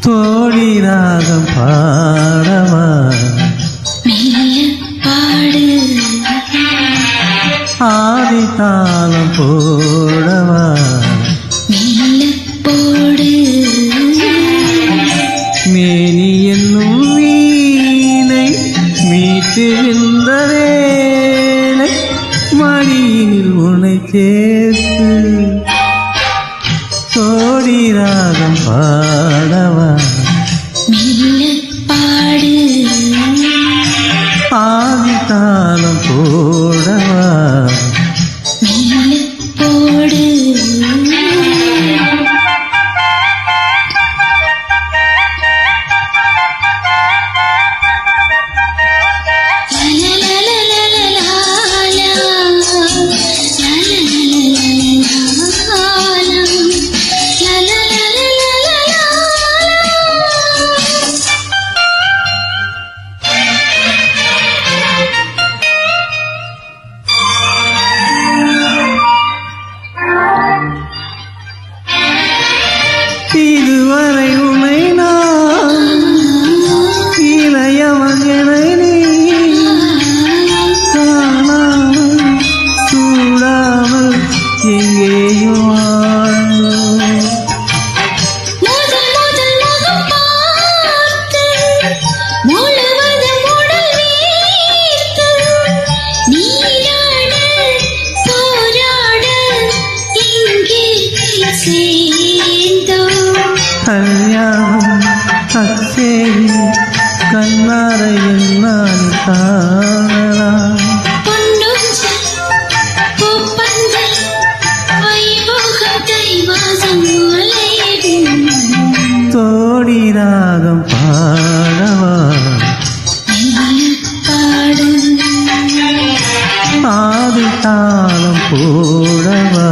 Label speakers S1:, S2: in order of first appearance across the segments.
S1: தோழி ராகம் பாடவா
S2: பாடு
S1: ஆதி தாளம் போடவா
S2: போடு
S1: மேனி என்னும் வீணை மீட்டுகின்ற வேளை மடியில் உனை சேர்த்து தோழி ராகம் பாடவா
S2: பாடு
S1: ஆதி தாளம் போடவா
S2: போடு
S1: இதுவரை உனை நான் இளையவன் என நீ காணாமல் சூடாமல் எங்கேயும் வாழ்ந்தோம். கல்யாணம் கச்சேரி கண்ணார என்னால் காணலாம் தோடி ராகம் பாடவா ஆதி தாளம் போடவா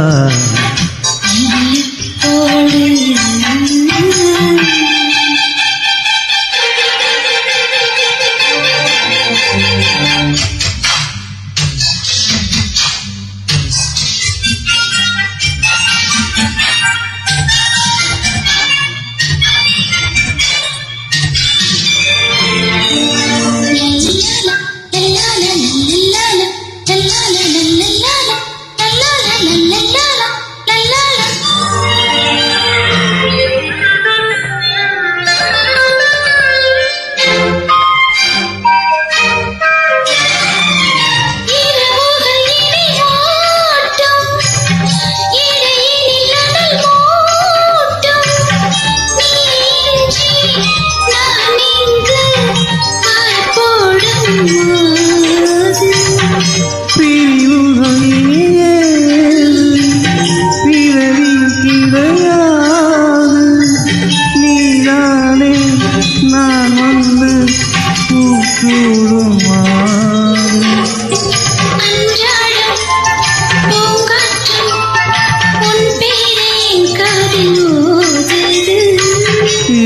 S1: நான் வந்து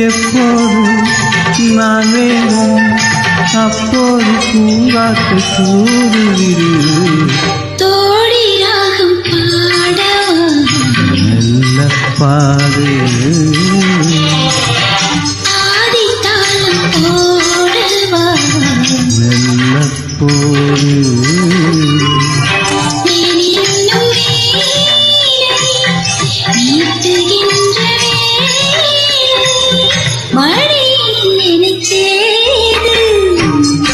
S1: எப்போது நான் வேண்டும் அப்போது பூங்காற்று கூறுவிடு
S2: தோழி ராகம் பாடவா
S1: நல்ல பாடு
S2: ஆதி தாளம் போடவா
S1: நல்ல போடு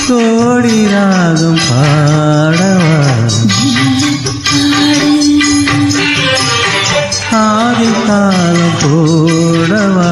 S1: தோடி ராகம் பாடவா ஆதி தாளம் போடவா